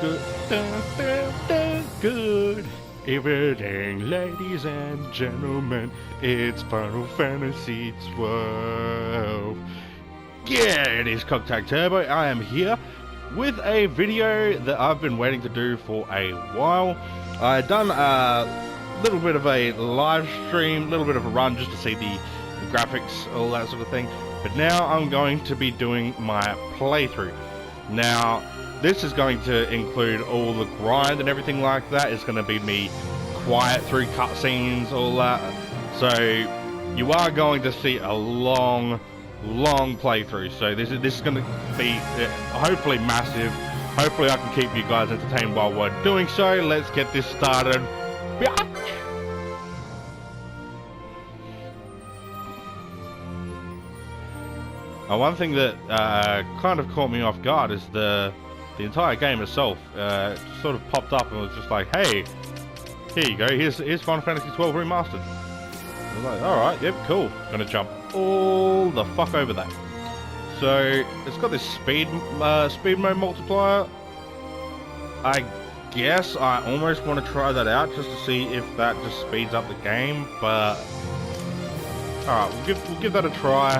Good evening, ladies and gentlemen. It's Final Fantasy 12. Yeah, it is Cogtag Turbo. I am here with a video that I've been waiting to do for a while. I done a little bit of a live stream, a little bit of a run just to see the graphics, all that sort of thing. But now I'm going to be doing my playthrough. Now, this is going to include all the grind and everything like that. It's going to be me quiet through cutscenes, all that. So you are going to see a long playthrough. So this is going to be hopefully massive. Hopefully I can keep you guys entertained while we're doing so. Let's get this started. One thing that kind of caught me off guard is the entire game itself. Sort of popped up and was just like, hey, here you go, here's Final Fantasy 12 Remastered. I was like, alright, yep, cool. Gonna jump all the fuck over that. So, it's got this speed mode multiplier. I guess I almost want to try that out just to see if that just speeds up the game, but alright, we'll give that a try.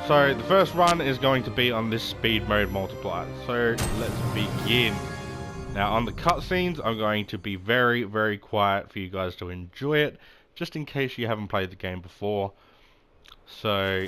So the first run is going to be on this speed mode multiplier. So let's begin. Now on the cutscenes, I'm going to be very quiet for you guys to enjoy it, just in case you haven't played the game before. So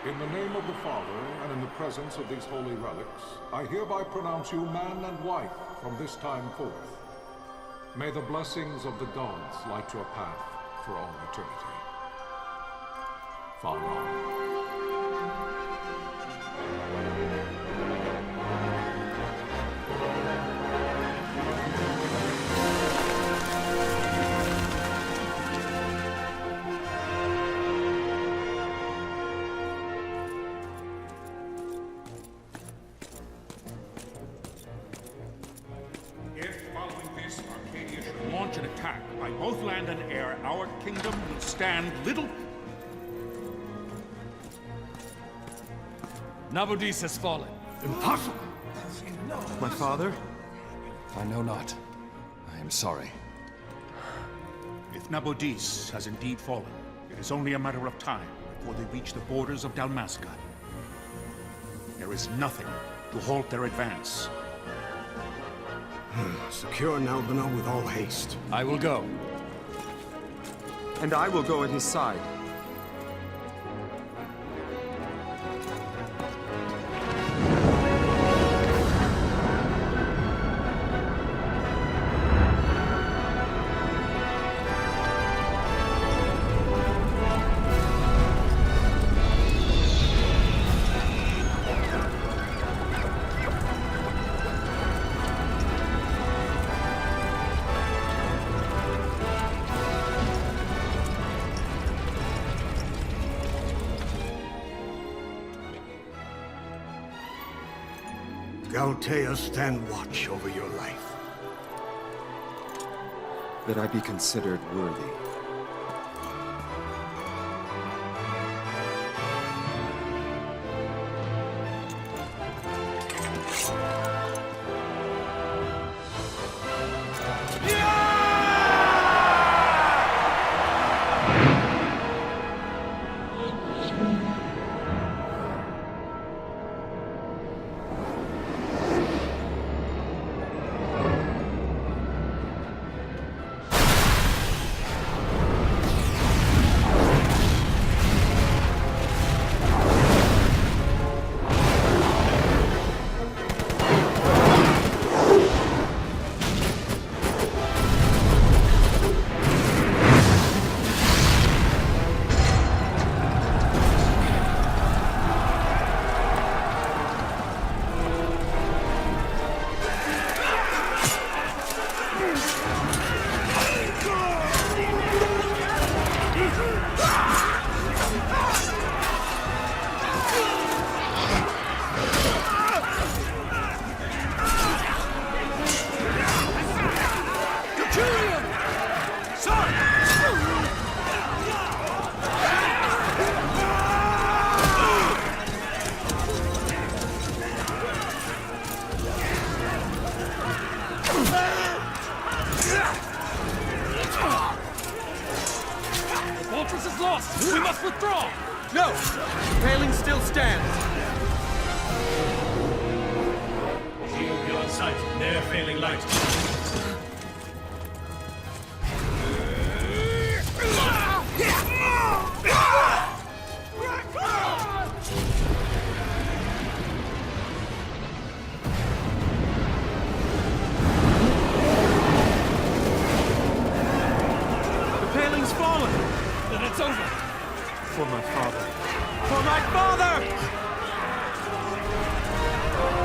in the name of the Father, and in the presence of these holy relics, I hereby pronounce you man and wife from this time forth. May the blessings of the gods light your path for all eternity. Far on. Launch an attack by both land and air, our kingdom will stand little. Nabudis has fallen. Impossible! My father? I know not. I am sorry. If Nabudis has indeed fallen, it is only a matter of time before they reach the borders of Dalmasca. There is nothing to halt their advance. Secure Nalbina with all haste. I will go. And I will go at his side. Galtea, stand watch over your life. That I be considered worthy. must withdraw! No! The paling still stands. Shield beyond sight, ne'er failing light. The paling's fallen. Then it's over. For my father. For my father!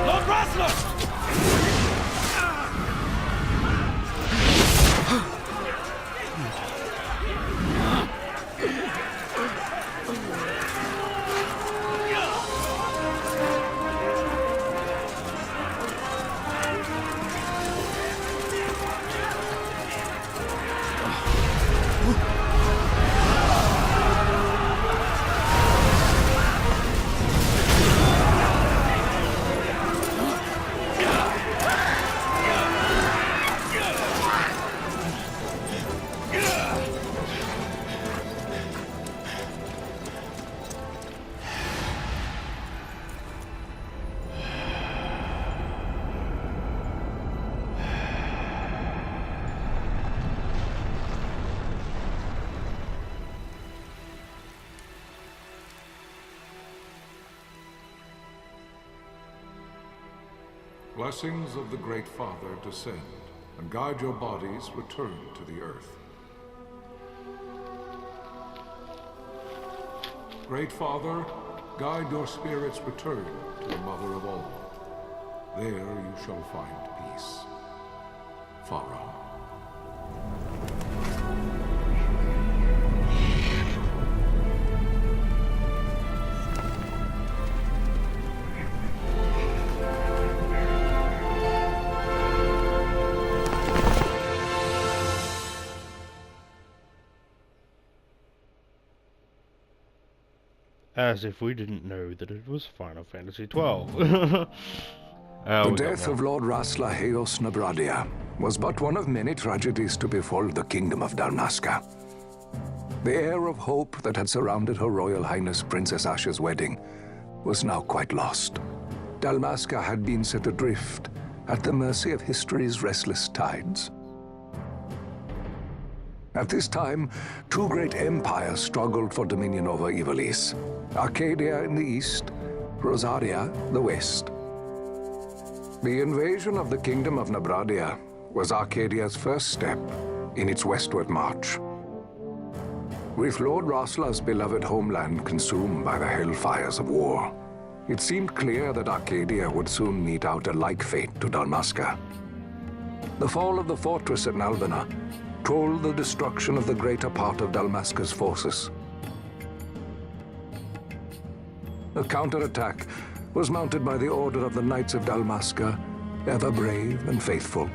Lord Rassler! Blessings of the Great Father descend, and guide your bodies return to the earth. Great Father, guide your spirits return to the Mother of all. There you shall find peace. Pharaoh. As if we didn't know that it was Final Fantasy XII. The death of Lord Rassler Heos Nabradia was but one of many tragedies to befall the Kingdom of Dalmasca. The air of hope that had surrounded Her Royal Highness Princess Asha's wedding was now quite lost. Dalmasca had been set adrift at the mercy of history's restless tides. At this time, two great empires struggled for dominion over Ivalice. Arcadia in the east, Rosaria the west. The invasion of the Kingdom of Nabradia was Arcadia's first step in its westward march. With Lord Rassler's beloved homeland consumed by the hellfires of war, it seemed clear that Arcadia would soon mete out a like fate to Dalmasca. The fall of the fortress at Nalbina told the destruction of the greater part of Dalmasca's forces. A counterattack was mounted by the order of the Knights of Dalmasca, ever brave and faithful.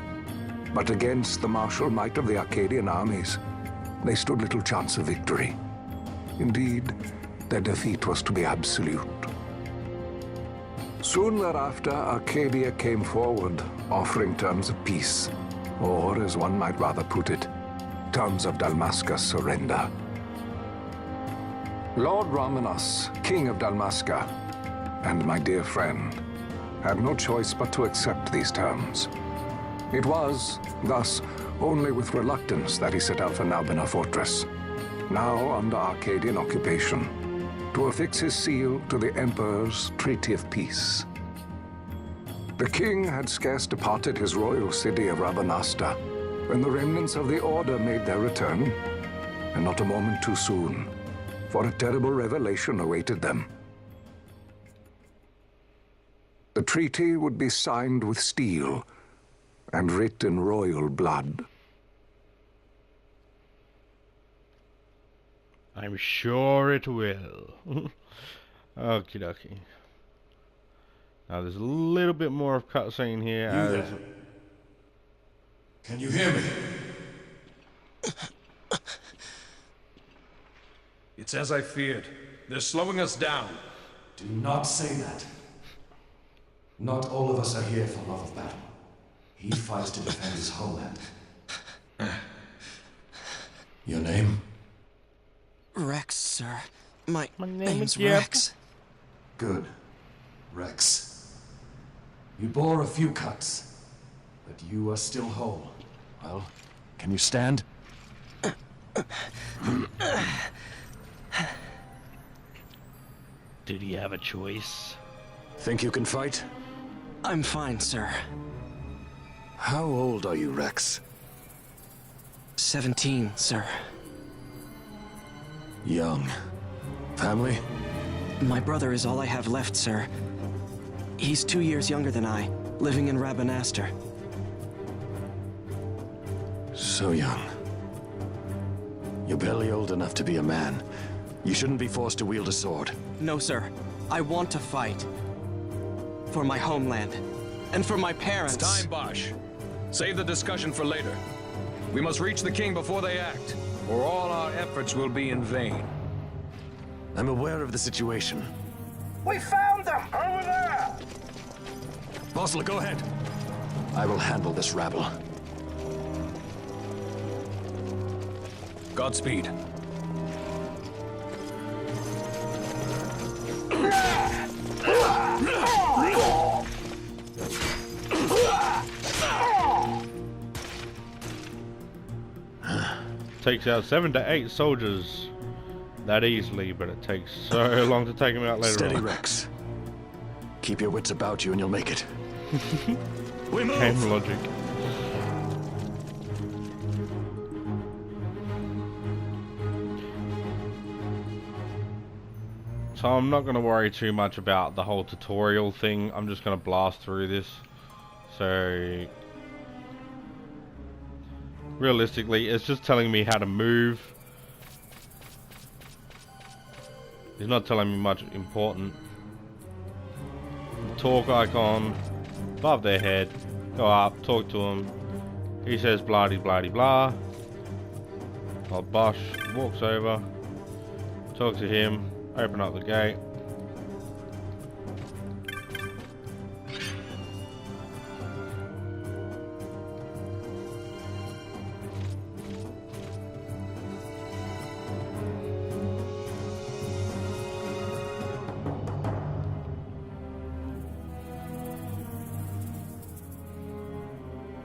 But against the martial might of the Arcadian armies, they stood little chance of victory. Indeed, their defeat was to be absolute. Soon thereafter, Arcadia came forward, offering terms of peace, or, as one might rather put it, terms of Dalmasca's surrender. Lord Ramenas, King of Dalmasca, and my dear friend, had no choice but to accept these terms. It was, thus, only with reluctance that he set out for Nalbina Fortress, now under Arcadian occupation, to affix his seal to the Emperor's Treaty of Peace. The king had scarce departed his royal city of Rabanasta when the remnants of the Order made their return, and not a moment too soon, for a terrible revelation awaited them. The treaty would be signed with steel and writ in royal blood. I'm sure it will. Okie dokie. Now there's a little bit more of cutscene here. You there? Can you hear me? It's as I feared. They're slowing us down. Do not say that. Not all of us are here for love of battle. He fights to defend his homeland. Your name? Rex, sir. My name name's is Jeb. Rex. Good. Rex. You bore a few cuts, but you are still whole. Well, can you stand? Did he have a choice? Think you can fight? I'm fine, sir. How old are you, Rex? 17, sir. Young. Family? My brother is all I have left, sir. He's 2 years younger than I, living in Rabanastre. So young. You're barely old enough to be a man. You shouldn't be forced to wield a sword. No, sir. I want to fight. For my homeland. And for my parents. It's time, Bosch. Save the discussion for later. We must reach the king before they act, or all our efforts will be in vain. I'm aware of the situation. We found them! Over there! Bossler, go ahead. I will handle this rabble. Godspeed. Takes out 7 to 8 soldiers that easily, but it takes so long to take them out later Steady, on. Rex. Keep your wits about you and you'll make it. We move! Game logic. So I'm not going to worry too much about the whole tutorial thing. I'm just going to blast through this. So realistically, it's just telling me how to move. It's not telling me much important. Talk icon above their head. Go up, talk to him. He says blah de blah de blah. Old Bosch walks over, talk to him, open up the gate.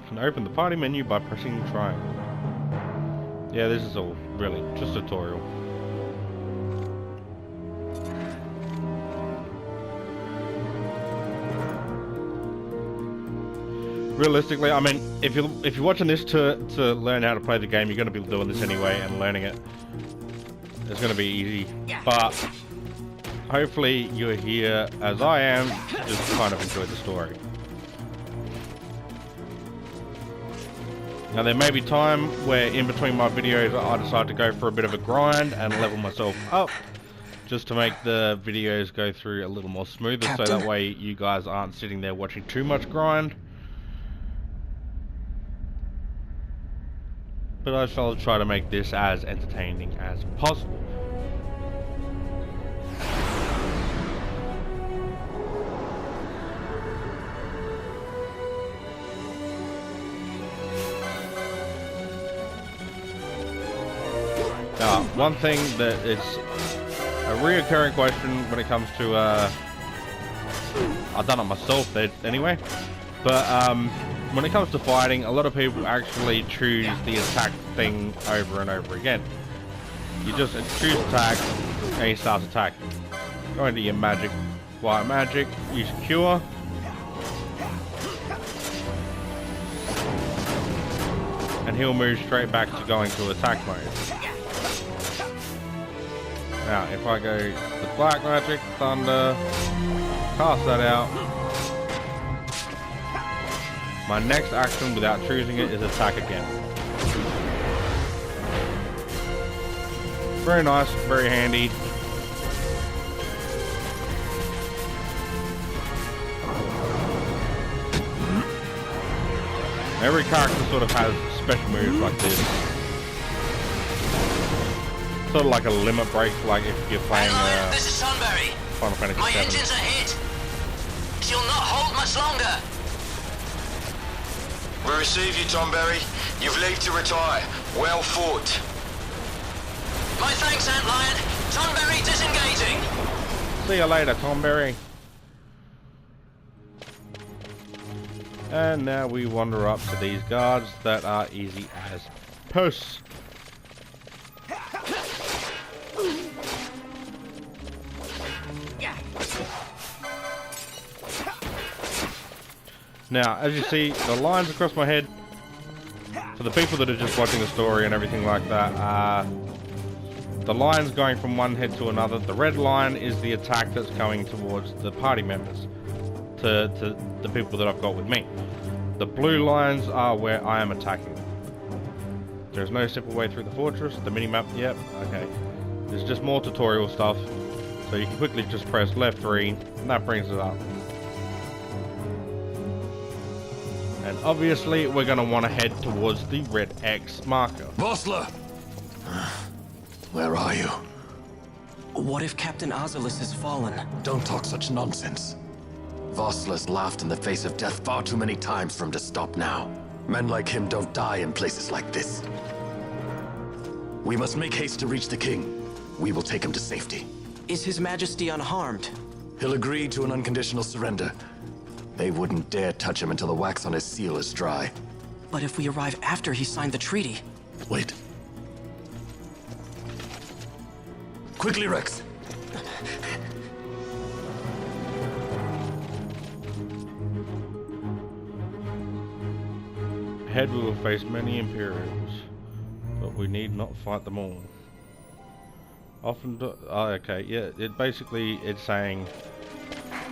And open the party menu by pressing triangle. Yeah, this is all really just a tutorial. Realistically, I mean, if you're watching this to learn how to play the game, you're going to be doing this anyway and learning it. It's going to be easy, but hopefully you're here as I am, just kind of enjoy the story. Now there may be time where in between my videos I decide to go for a bit of a grind and level myself up, just to make the videos go through a little more smoother, so that way you guys aren't sitting there watching too much grind. But I shall try to make this as entertaining as possible. Now, one thing that is a reoccurring question when it comes to, I've done it myself anyway, but when it comes to fighting, a lot of people actually choose the attack thing over and over again. You just choose attack and you start attacking. Go into your magic, white magic, use cure. And he'll move straight back to going to attack mode. Now, if I go to black magic, thunder, cast that out. My next action, without choosing it, is attack again. Very nice, very handy. Every character sort of has special moves like this. Sort of like a limit break, like if you're playing this is Sunbury. Final Fantasy My VII. engines are hit. She'll not hold much longer. We receive you, Tomberry. You've leave to retire. Well fought. My thanks, Antlion. Tonberry disengaging. See you later, Tonberry. And now we wander up to these guards that are easy as puss. Now, as you see, the lines across my head, for the people that are just watching the story and everything like that, the lines going from one head to another. The red line is the attack that's going towards the party members, to the people that I've got with me. The blue lines are where I am attacking them. There's no simple way through the fortress. The minimap, yep, okay. There's just more tutorial stuff, so you can quickly just press left 3, and that brings it up. And obviously, we're going to want to head towards the red X marker. Vossler! Where are you? What if Captain Azalis has fallen? Don't talk such nonsense. Vossler's laughed in the face of death far too many times for him to stop now. Men like him don't die in places like this. We must make haste to reach the king. We will take him to safety. Is His Majesty unharmed? He'll agree to an unconditional surrender. They wouldn't dare touch him until the wax on his seal is dry. But if we arrive after he signed the treaty... Wait. Quickly, Rex. Ahead we will face many Imperials, but we need not fight them all. Often do... Oh, okay, yeah, it's saying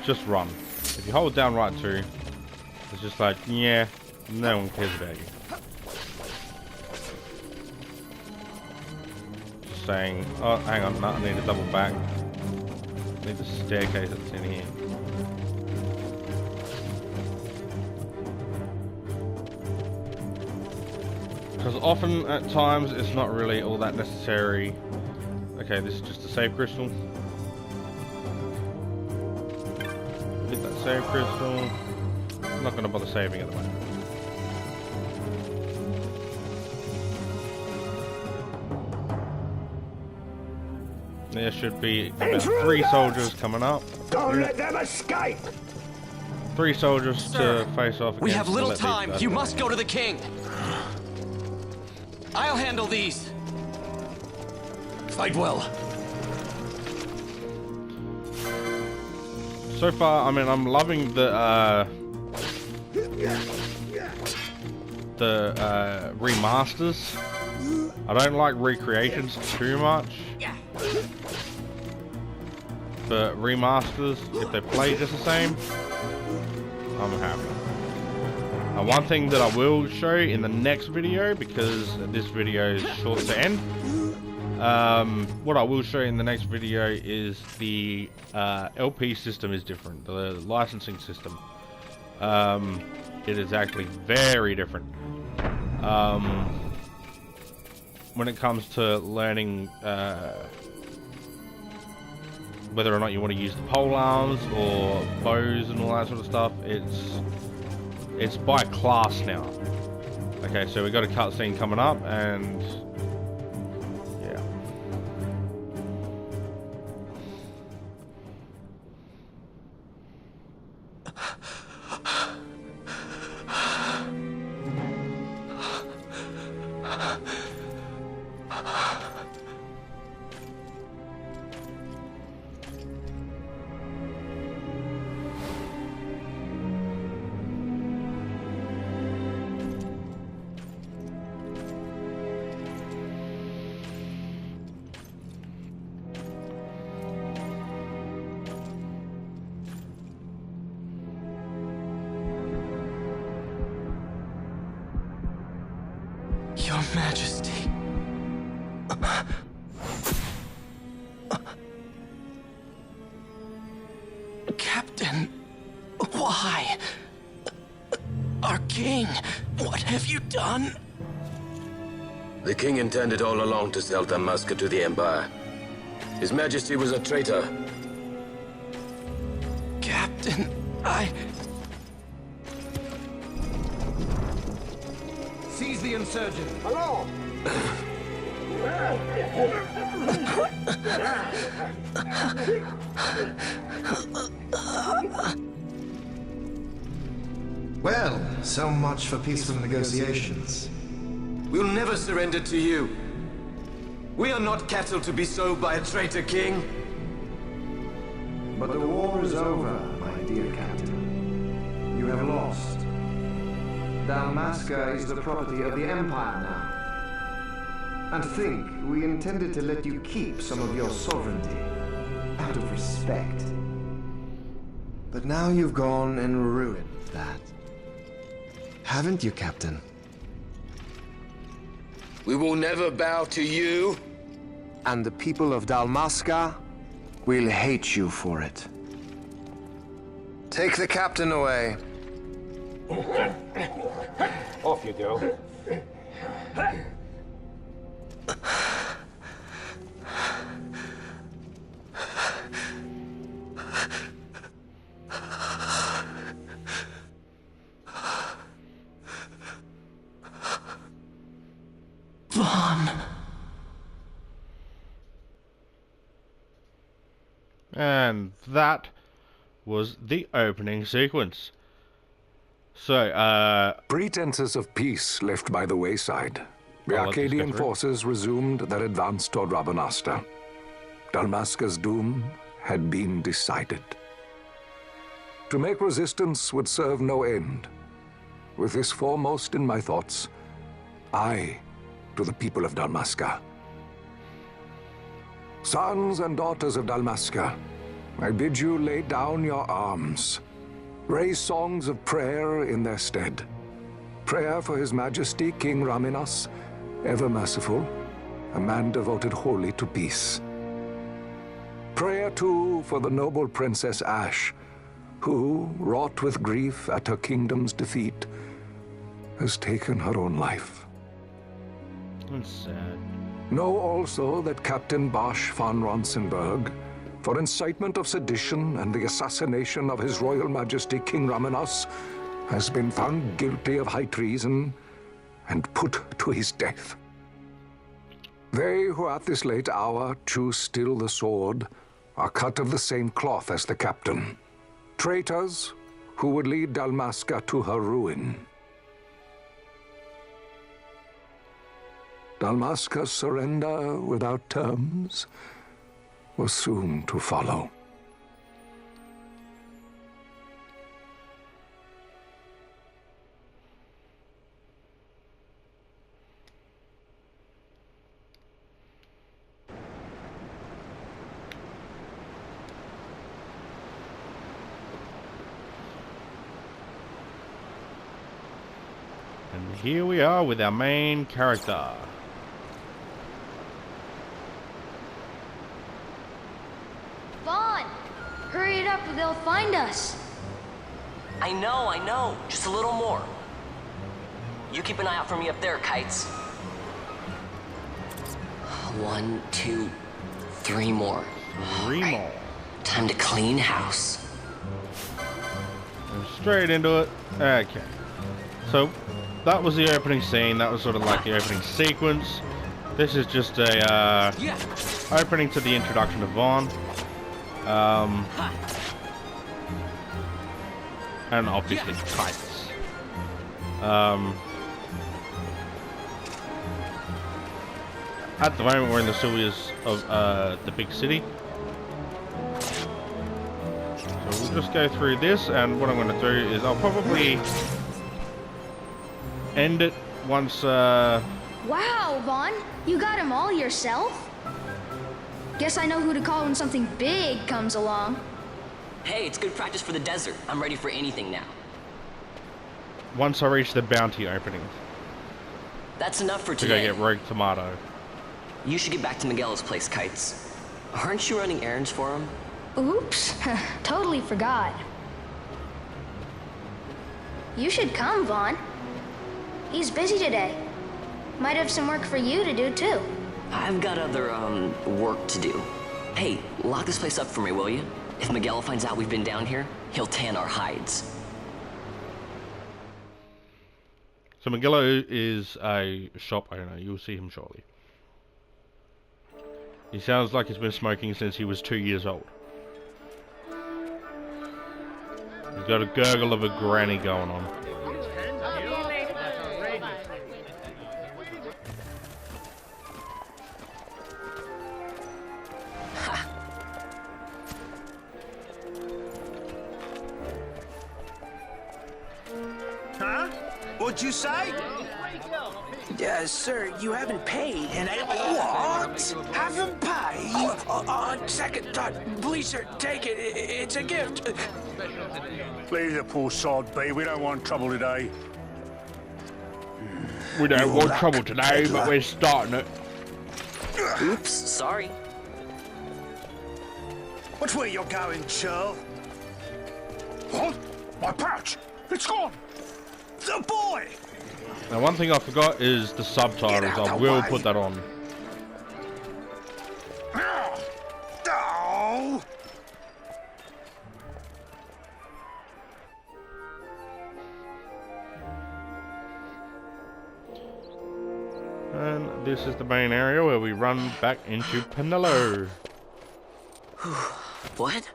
just run. If you hold down right 2, it's just like, yeah, no one cares about you. Just saying, oh, hang on, no, I need to double back. I need the staircase that's in here. Because often, at times, it's not really all that necessary. Okay, this is just a save crystal. Get that save crystal. I'm not going to bother saving at the moment. There should be about 3 soldiers coming up. Don't let them escape! 3 soldiers Sir, to face off against. We have little time. You must go to the king. I'll handle these. Fight well. So far, I mean, I'm loving the remasters. I don't like recreations too much, but remasters, if they play just the same, I'm happy. And one thing that I will show in the next video, because this video is short to end, what I will show in the next video is the LP system is different. The licensing system. It is actually very different. When it comes to learning whether or not you want to use the pole arms or bows and all that sort of stuff, it's by class now. Okay, so we got a cutscene coming up, and yeah. Your Majesty. Captain, why? Our king, what have you done? The king intended all along to sell Damaska to the Empire. His Majesty was a traitor. Captain, Seize the insurgent. Hello! Well, so much for peaceful negotiations. We'll never surrender to you. We are not cattle to be sold by a traitor king. But the war is over, my dear captain. You have lost. Dalmasca is the property of the Empire now. And think, we intended to let you keep some of your sovereignty, out of respect. But now you've gone and ruined that. Haven't you, Captain? We will never bow to you. And the people of Dalmasca will hate you for it. Take the captain away. Off you go. Vaughn. And that was the opening sequence. So, pretenses of peace left by the wayside. The Arcadian forces resumed their advance toward Rabanasta. Dalmasca's doom had been decided. To make resistance would serve no end. With this foremost in my thoughts, I, to the people of Dalmasca. Sons and daughters of Dalmasca, I bid you lay down your arms. Raise songs of prayer in their stead. Prayer for His Majesty King Raminas, ever merciful, a man devoted wholly to peace. Prayer, too, for the noble Princess Ash, who, wrought with grief at her kingdom's defeat, has taken her own life. That's sad. Know also that Captain Bosch von Ronsenberg, for incitement of sedition and the assassination of His Royal Majesty King Raminas, has been found guilty of high treason and put to his death. They who at this late hour choose still the sword are cut of the same cloth as the captain. Traitors who would lead Dalmasca to her ruin. Dalmasca's surrender without terms was soon to follow. And here we are with our main character. Vaughn! Hurry it up or they'll find us. I know. Just a little more. You keep an eye out for me up there, Kites. 1, 2, 3 more. 3 more. Time to clean house. And straight into it. Okay. So, that was the opening scene. That was sort of like the opening sequence. This is just a opening to the introduction of Vaughn. And obviously Kites. At the moment we're in the sewers of the big city. So we'll just go through this, and what I'm going to do is I'll probably end it once Wow, Vaughn! You got them all yourself? Guess I know who to call when something big comes along. Hey, it's good practice for the desert. I'm ready for anything now. once I reach the bounty opening. That's enough for today. To go get Rogue Tomato. You should get back to Miguel's place, Kites. Aren't you running errands for him? Oops, totally forgot. You should come, Vaughn. He's busy today. Might have some work for you to do, too. I've got other, work to do. Hey, lock this place up for me, will you? If Miguel finds out we've been down here, he'll tan our hides. So Miguel is a shop owner. You'll see him shortly. He sounds like he's been smoking since he was 2 years old. He's got a gurgle of a granny going on. Huh? What'd you say? Sir, you haven't paid, and I... What? Haven't paid? On second thought, please, sir, take it. It's a gift. Leave the poor sod be. We don't want trouble today. We don't want trouble today, but we're starting it. Oops, sorry. Watch where you're going, Churl. What? My pouch! It's gone! The boy! Now, one thing I forgot is the subtitles. I will put that on. Oh! And this is the main area where we run back into Penello. What?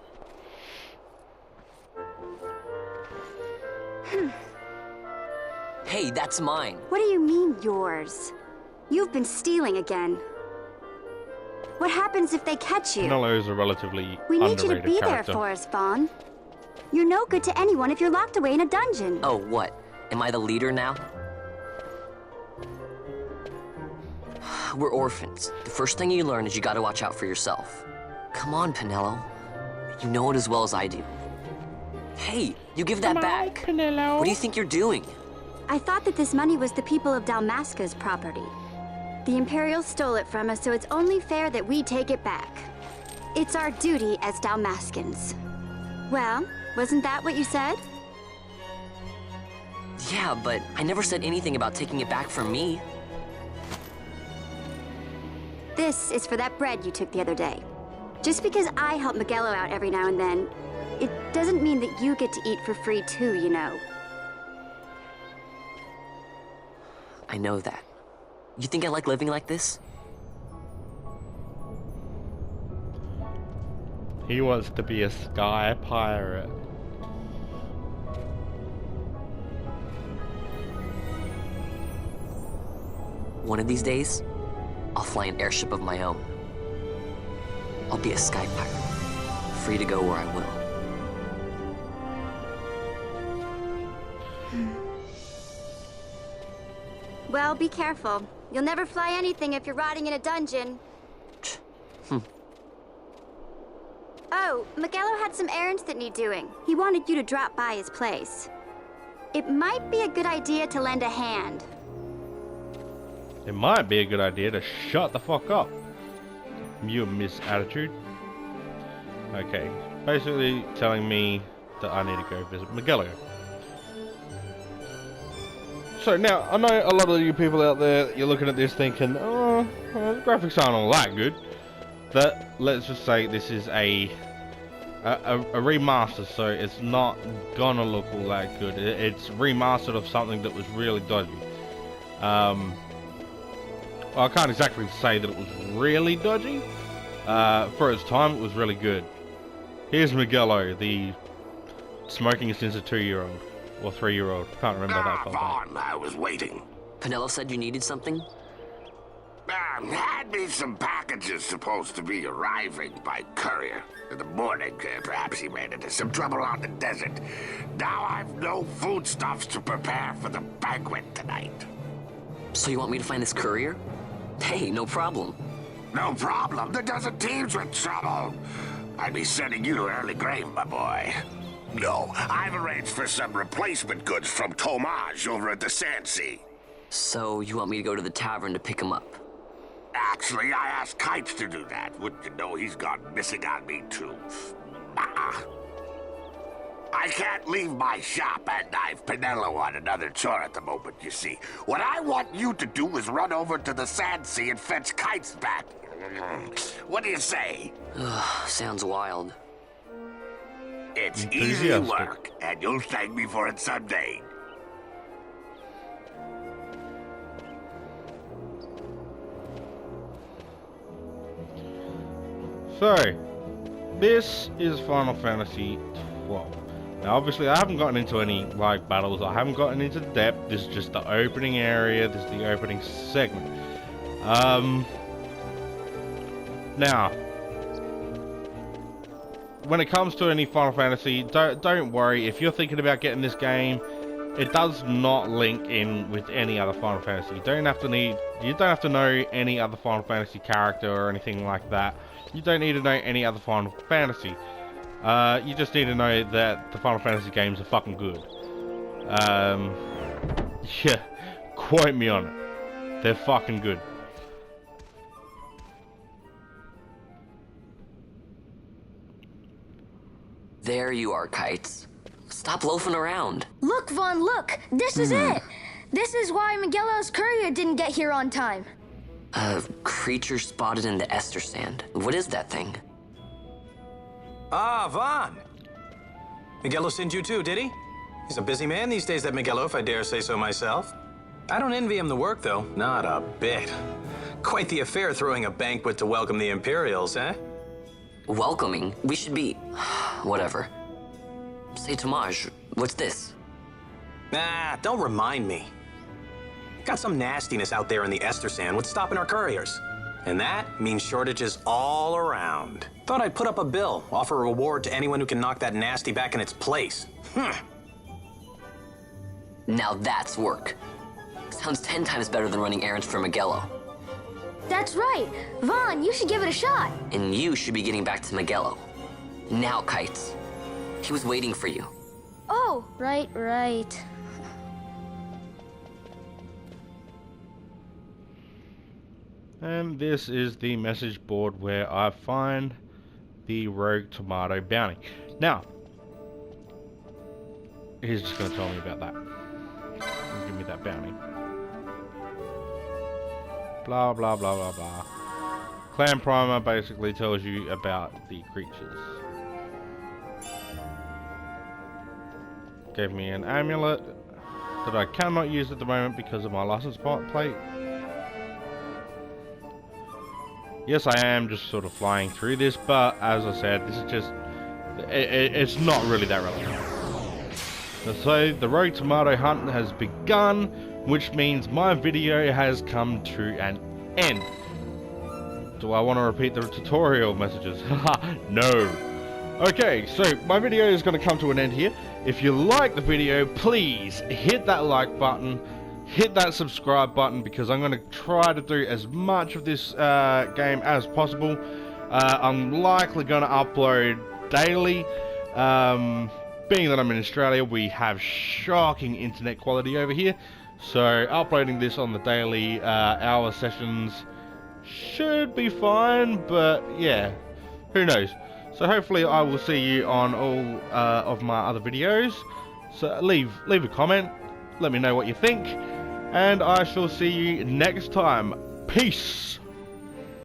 Hey, that's mine. What do you mean, yours? You've been stealing again. What happens if they catch you? Penello is a relatively We need you to be character. there for us, Vaughn. You're no good to anyone if you're locked away in a dungeon. Oh, what? Am I the leader now? We're orphans. The first thing you learn is you gotta watch out for yourself. Come on, Penello. You know it as well as I do. Hey, you give that back. Penello. What do you think you're doing? I thought that this money was the people of Dalmasca's property. The Imperials stole it from us, so it's only fair that we take it back. It's our duty as Dalmascans. Well, wasn't that what you said? Yeah, but I never said anything about taking it back from me. This is for that bread you took the other day. Just because I help Miguelo out every now and then, it doesn't mean that you get to eat for free too, you know. I know that. You think I like living like this? He wants to be a sky pirate. One of these days, I'll fly an airship of my own. I'll be a sky pirate, free to go where I will. Well, be careful. You'll never fly anything if you're rotting in a dungeon. Oh, Miguelo had some errands that need doing. He wanted you to drop by his place. It might be a good idea to lend a hand. It might be a good idea to shut the fuck up. You miss attitude. Okay, basically telling me that I need to go visit Miguelo. So now, I know a lot of you people out there, you're looking at this thinking, oh, well, the graphics aren't all that good. But let's just say this is a remaster, so it's not gonna look all that good. It's remastered of something that was really dodgy. Well, I can't exactly say that it was really dodgy. For its time, it was really good. Here's Miguelo, the smoking since a 2-year-old. Or 3-year-old. Can't remember that far back. Vaughn, I was waiting. Penello said you needed something? Had me some packages supposed to be arriving by courier. In the morning, perhaps he ran into some trouble on the desert. Now I've no foodstuffs to prepare for the banquet tonight. So you want me to find this courier? Hey, no problem. No problem. The desert teems with trouble. I'd be sending you to early grave, my boy. No, I've arranged for some replacement goods from Tomage over at the Sandsea. So you want me to go to the tavern to pick him up? Actually, I asked Kites to do that. Wouldn't you know he's gone missing on me, too? I can't leave my shop, and I've Penello on another chore at the moment, you see. What I want you to do is run over to the Sandsea and fetch Kites back. What do you say? Sounds wild. It's easy work, and you'll thank me for it someday. So, this is Final Fantasy 12. Now, obviously, I haven't gotten into any, like, battles. I haven't gotten into depth. This is just the opening area. This is the opening segment. Now, when it comes to any Final Fantasy, don't worry. If you're thinking about getting this game, it does not link in with any other Final Fantasy. You don't have to know any other Final Fantasy character or anything like that. You don't need to know any other Final Fantasy. You just need to know that the Final Fantasy games are fucking good. Yeah, quote me on it. They're fucking good. There you are, Kites. Stop loafing around. Look, Vaughn, look! This is it! This is why Miguelo's courier didn't get here on time. Creature spotted in the Ester Sand. What is that thing? Ah, Vaughn! Miguelo sent you too, did he? He's a busy man these days, that Miguelo, if I dare say so myself. I don't envy him the work, though. Not a bit. Quite the affair throwing a banquet to welcome the Imperials, eh? Welcoming? We should be... whatever. Say, Tomaj, what's this? Nah, don't remind me. Got some nastiness out there in the Ester Sand. What's stopping our couriers? And that means shortages all around. Thought I'd put up a bill, offer a reward to anyone who can knock that nasty back in its place. Now that's work. Sounds 10 times better than running errands for Miguelo. That's right. Vaughn, you should give it a shot. And you should be getting back to Miguelo. Now, Kites. He was waiting for you. Oh, right. And this is the message board where I find the Rogue Tomato bounty. Now, he's just going to tell me about that. Give me that bounty. Blah, blah, blah, blah, blah. Clan Primer basically tells you about the creatures. Gave me an amulet that I cannot use at the moment because of my license plate. Yes, I am just sort of flying through this, but as I said, this is just... it's not really that relevant. So, the Rogue Tomato hunt has begun, which means my video has come to an end. Do I want to repeat the tutorial messages? Haha, no. Okay, so my video is going to come to an end here. If you like the video, please hit that like button. Hit that subscribe button because I'm going to try to do as much of this game as possible. I'm likely going to upload daily. Being that I'm in Australia, we have shocking internet quality over here. So uploading this on the daily hour sessions should be fine, but yeah, who knows. So hopefully I will see you on all of my other videos. So leave a comment, let me know what you think. And I shall see you next time. Peace!